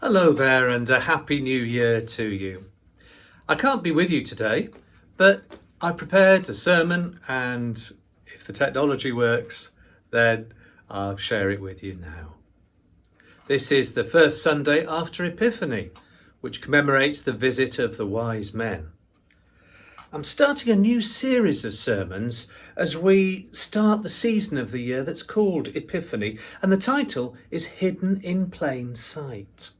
Hello there, and a happy new year to you. I can't be with you today, but I prepared a sermon, and if the technology works, then I'll share it with you now. This is the first Sunday after Epiphany, which commemorates the visit of the wise men. I'm starting a new series of sermons as we start the season of the year that's called Epiphany, and the title is Hidden in Plain Sight.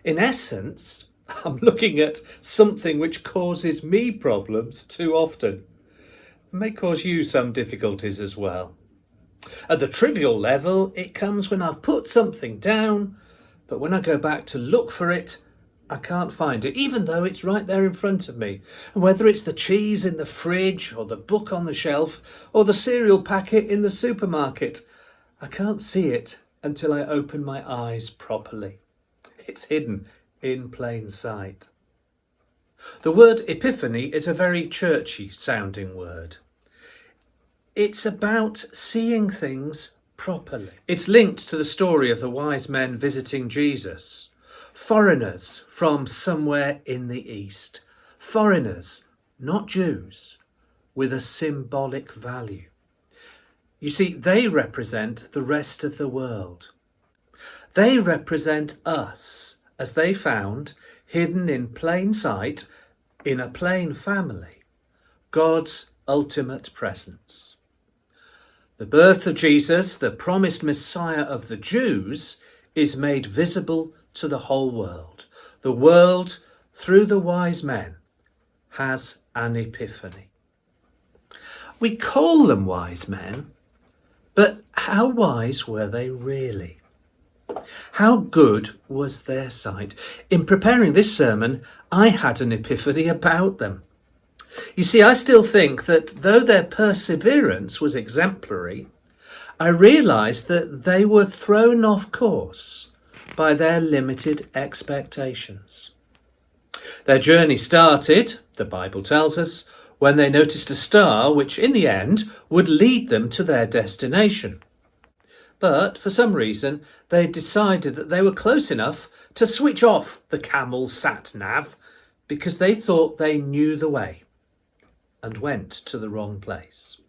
In essence, I'm looking at something which causes me problems too often. It may cause you some difficulties as well. At the trivial level, it comes when I've put something down, but when I go back to look for it, I can't find it, even though it's right there in front of me. And whether it's the cheese in the fridge, or the book on the shelf, or the cereal packet in the supermarket, I can't see it until I open my eyes properly. It's hidden in plain sight. The word epiphany is a very churchy sounding word. It's about seeing things properly. It's linked to the story of the wise men visiting Jesus. Foreigners from somewhere in the East. Foreigners, not Jews, with a symbolic value. You see, they represent the rest of the world. They represent us, as they found, hidden in plain sight, in a plain family, God's ultimate presence. The birth of Jesus, the promised Messiah of the Jews, is made visible to the whole world. The world, through the wise men, has an epiphany. We call them wise men, but how wise were they really? How good was their sight? In preparing this sermon, I had an epiphany about them. You see, I still think that though their perseverance was exemplary, I realised that they were thrown off course by their limited expectations. Their journey started, the Bible tells us, when they noticed a star which in the end would lead them to their destination. But for some reason, they decided that they were close enough to switch off the camel sat-nav because they thought they knew the way and went to the wrong place.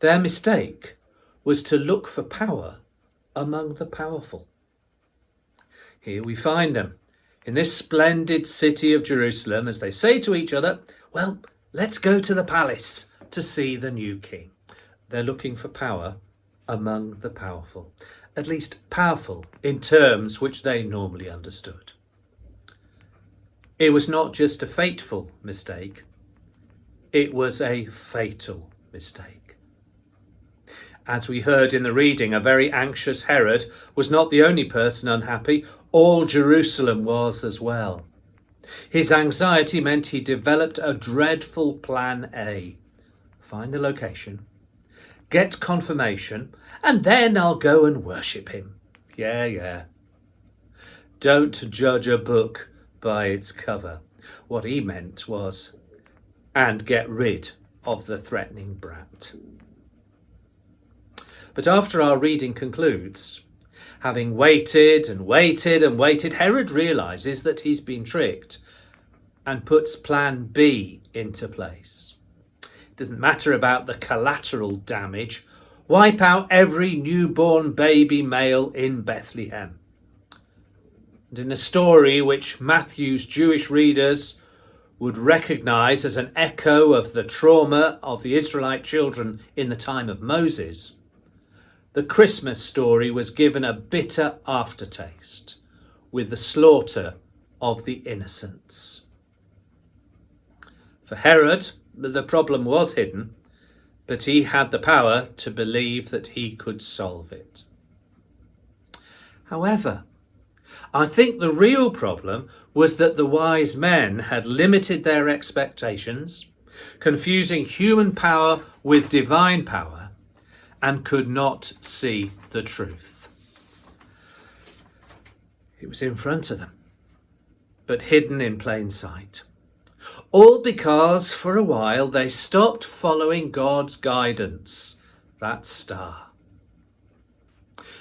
Their mistake was to look for power among the powerful. Here we find them in this splendid city of Jerusalem as they say to each other, well, let's go to the palace to see the new king. They're looking for power among the powerful, at least powerful in terms which they normally understood. It was not just a fateful mistake, it was a fatal mistake. As we heard in the reading, a very anxious Herod was not the only person unhappy, all Jerusalem was as well. His anxiety meant he developed a dreadful plan A. Find the location, get confirmation, and then I'll go and worship him. Yeah. Don't judge a book by its cover. What he meant was, and get rid of the threatening brat. But after our reading concludes, having waited and waited and waited, Herod realises that he's been tricked and puts plan B into place. It doesn't matter about the collateral damage. Wipe out every newborn baby male in Bethlehem. And in a story which Matthew's Jewish readers would recognise as an echo of the trauma of the Israelite children in the time of Moses, the Christmas story was given a bitter aftertaste with the slaughter of the innocents. For Herod, the problem was hidden, but he had the power to believe that he could solve it. However, I think the real problem was that the wise men had limited their expectations, confusing human power with divine power, and could not see the truth. It was in front of them, but hidden in plain sight. All because, for a while, they stopped following God's guidance, that star.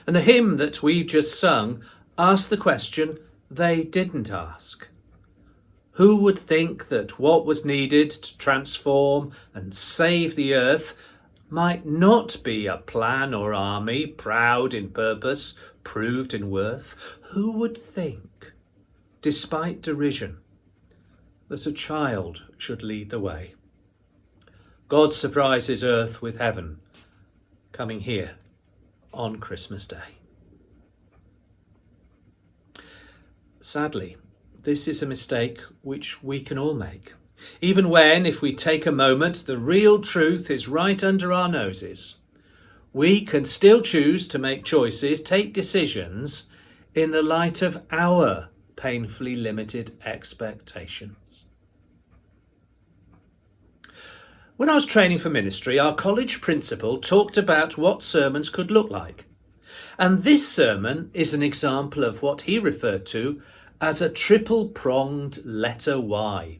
And the hymn that we've just sung asked the question they didn't ask. Who would think that what was needed to transform and save the earth might not be a plan or army, proud in purpose, proved in worth? Who would think, despite derision, that a child should lead the way? God surprises earth with heaven, coming here on Christmas Day. Sadly, this is a mistake which we can all make, even when, if we take a moment, the real truth is right under our noses. We can still choose to make choices, take decisions in the light of our painfully limited expectations. When I was training for ministry, our college principal talked about what sermons could look like. And this sermon is an example of what he referred to as a triple-pronged letter Y.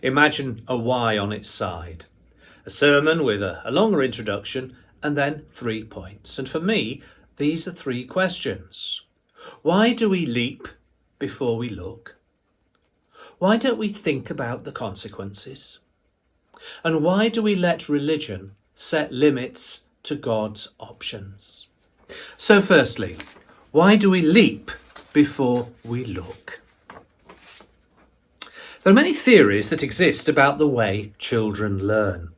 Imagine a Y on its side. A sermon with a longer introduction and then 3 points. And for me, these are 3 questions. Why do we leap before we look? Why don't we think about the consequences? And why do we let religion set limits to God's options? So firstly, why do we leap before we look? There are many theories that exist about the way children learn.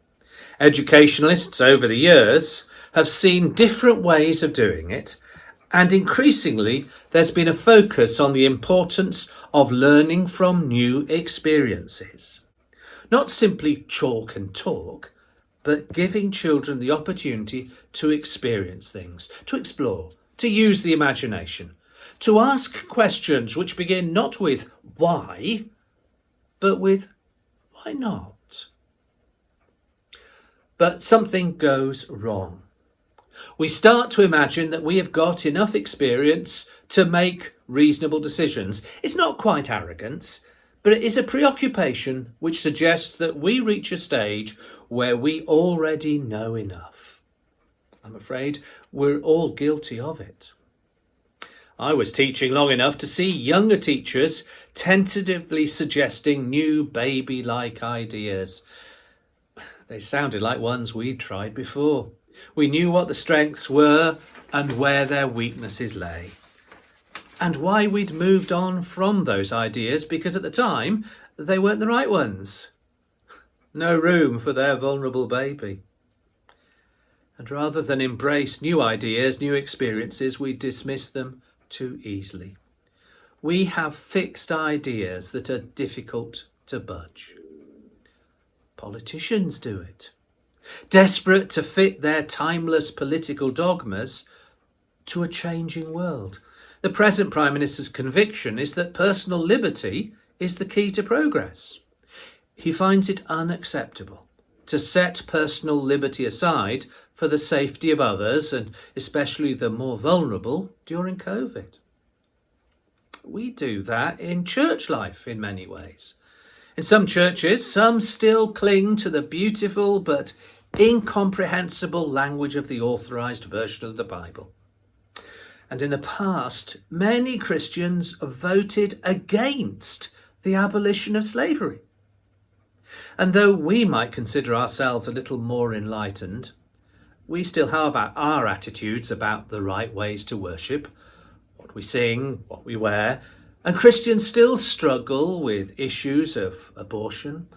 Educationalists over the years have seen different ways of doing it, and increasingly there's been a focus on the importance of learning from new experiences. Not simply chalk and talk, but giving children the opportunity to experience things, to explore, to use the imagination, to ask questions which begin not with why, but with why not? But something goes wrong. We start to imagine that we have got enough experience to make reasonable decisions. It's not quite arrogance, but it is a preoccupation which suggests that we reach a stage where we already know enough. I'm afraid we're all guilty of it. I was teaching long enough to see younger teachers tentatively suggesting new baby-like ideas. They sounded like ones we'd tried before. We knew what the strengths were and where their weaknesses lay, and why we'd moved on from those ideas, because at the time they weren't the right ones. No room for their vulnerable baby. And rather than embrace new ideas, new experiences, we dismiss them too easily. We have fixed ideas that are difficult to budge. Politicians do it, desperate to fit their timeless political dogmas to a changing world. The present Prime Minister's conviction is that personal liberty is the key to progress. He finds it unacceptable to set personal liberty aside for the safety of others, and especially the more vulnerable, during COVID. We do that in church life in many ways. In some churches, some still cling to the beautiful but incomprehensible language of the authorized version of the Bible. And in the past, many Christians voted against the abolition of slavery. And though we might consider ourselves a little more enlightened, we still have our attitudes about the right ways to worship, what we sing, what we wear, and Christians still struggle with issues of abortion,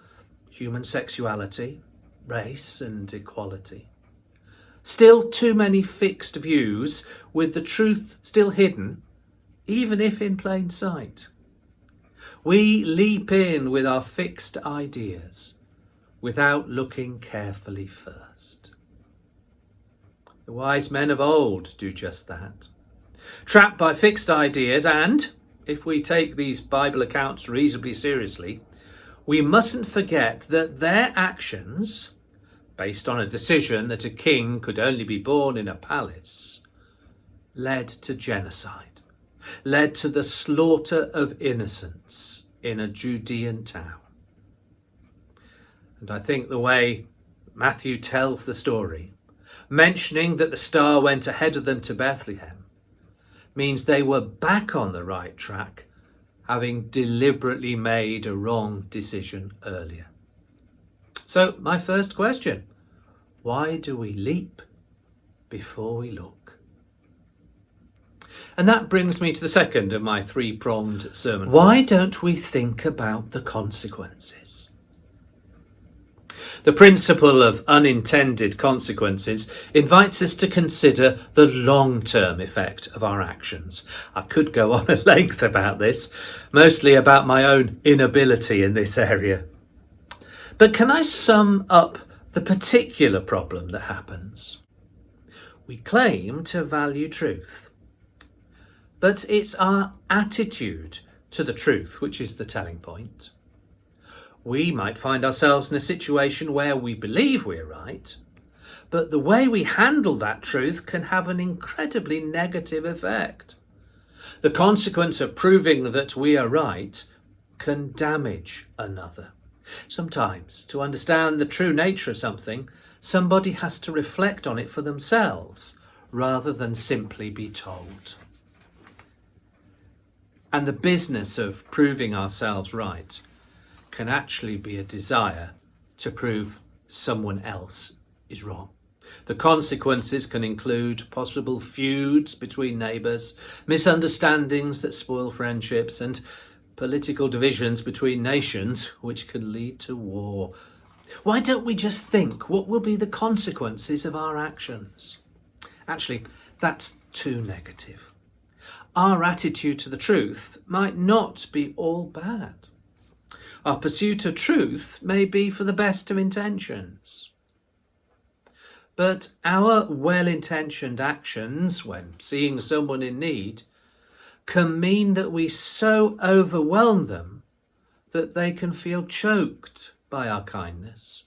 human sexuality, race and equality. Still too many fixed views with the truth still hidden, even if in plain sight. We leap in with our fixed ideas without looking carefully first. The wise men of old do just that. Trapped by fixed ideas, and, if we take these Bible accounts reasonably seriously, we mustn't forget that their actions, based on a decision that a king could only be born in a palace, led to genocide, led to the slaughter of innocents in a Judean town. And I think the way Matthew tells the story, mentioning that the star went ahead of them to Bethlehem, means they were back on the right track, having deliberately made a wrong decision earlier. So, my first question, why do we leap before we look? And that brings me to the second of my three-pronged sermon. Why don't we think about the consequences? The principle of unintended consequences invites us to consider the long-term effect of our actions. I could go on at length about this, mostly about my own inability in this area. But can I sum up the particular problem that happens? We claim to value truth, but it's our attitude to the truth which is the telling point. We might find ourselves in a situation where we believe we're right, but the way we handle that truth can have an incredibly negative effect. The consequence of proving that we are right can damage another. Sometimes, to understand the true nature of something, somebody has to reflect on it for themselves rather than simply be told. And the business of proving ourselves right can actually be a desire to prove someone else is wrong. The consequences can include possible feuds between neighbours, misunderstandings that spoil friendships, and political divisions between nations, which can lead to war. Why don't we just think what will be the consequences of our actions? Actually, that's too negative. Our attitude to the truth might not be all bad. Our pursuit of truth may be for the best of intentions. But our well-intentioned actions, when seeing someone in need, can mean that we so overwhelm them that they can feel choked by our kindness,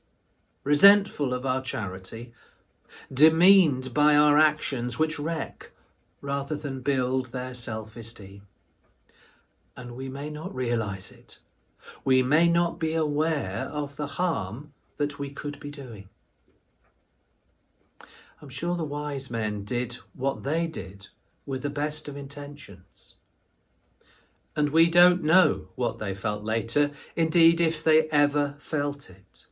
resentful of our charity, demeaned by our actions which wreck rather than build their self-esteem. And we may not realise it. We may not be aware of the harm that we could be doing. I'm sure the wise men did what they did with the best of intentions. And we don't know what they felt later, indeed if they ever felt it.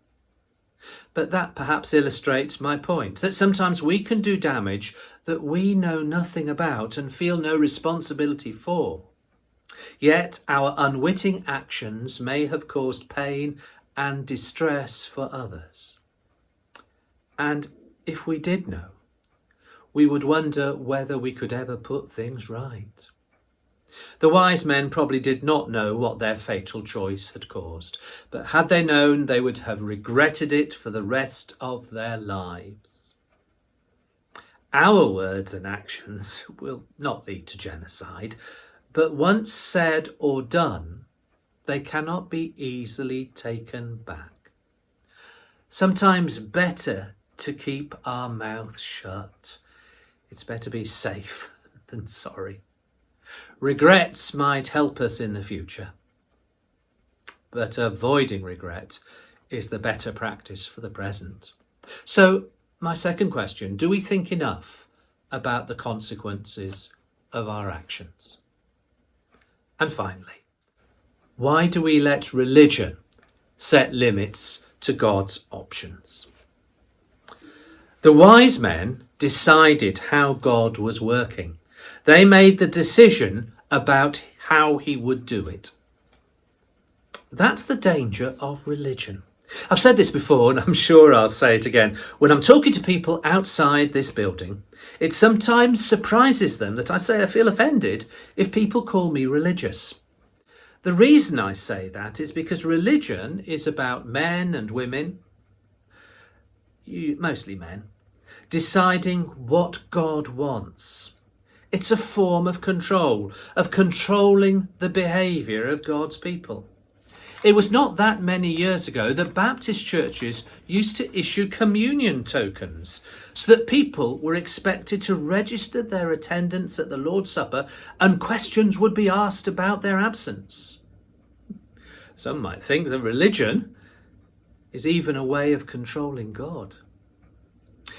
But that perhaps illustrates my point, that sometimes we can do damage that we know nothing about and feel no responsibility for. Yet our unwitting actions may have caused pain and distress for others. And if we did know, we would wonder whether we could ever put things right. The wise men probably did not know what their fatal choice had caused, but had they known, they would have regretted it for the rest of their lives. Our words and actions will not lead to genocide, but once said or done, they cannot be easily taken back. Sometimes better to keep our mouths shut. It's better be safe than sorry. Regrets might help us in the future, but avoiding regret is the better practice for the present. So, my second question, do we think enough about the consequences of our actions? And finally, why do we let religion set limits to God's options? The wise men decided how God was working. They made the decision about how he would do it. That's the danger of religion. I've said this before, and I'm sure I'll say it again. When I'm talking to people outside this building, it sometimes surprises them that I say I feel offended if people call me religious. The reason I say that is because religion is about men and women, mostly men, deciding what God wants. It's a form of control, of controlling the behaviour of God's people. It was not that many years ago that Baptist churches used to issue communion tokens so that people were expected to register their attendance at the Lord's Supper and questions would be asked about their absence. Some might think that religion is even a way of controlling God.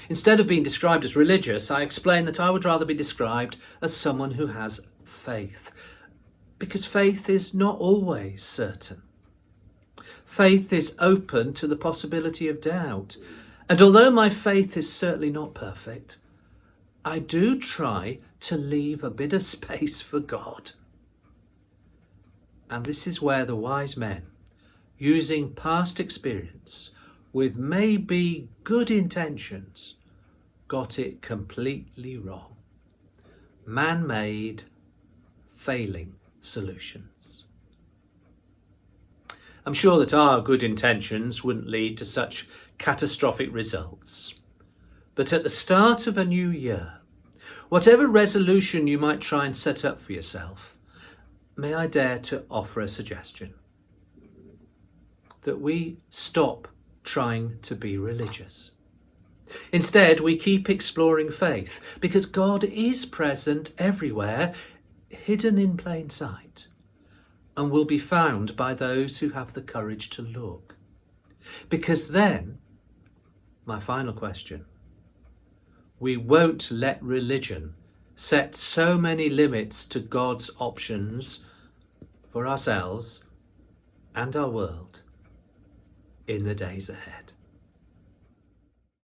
Instead of being described as religious, I explain that I would rather be described as someone who has faith, because faith is not always certain. Faith is open to the possibility of doubt. And although my faith is certainly not perfect, I do try to leave a bit of space for God. And this is where the wise men, using past experience with maybe good intentions, got it completely wrong. Man-made, failing solutions. I'm sure that our good intentions wouldn't lead to such catastrophic results. But at the start of a new year, whatever resolution you might try and set up for yourself, may I dare to offer a suggestion? That we stop trying to be religious. Instead, we keep exploring faith, because God is present everywhere, hidden in plain sight, and will be found by those who have the courage to look. Because then, my final question, we won't let religion set so many limits to God's options for ourselves and our world in the days ahead.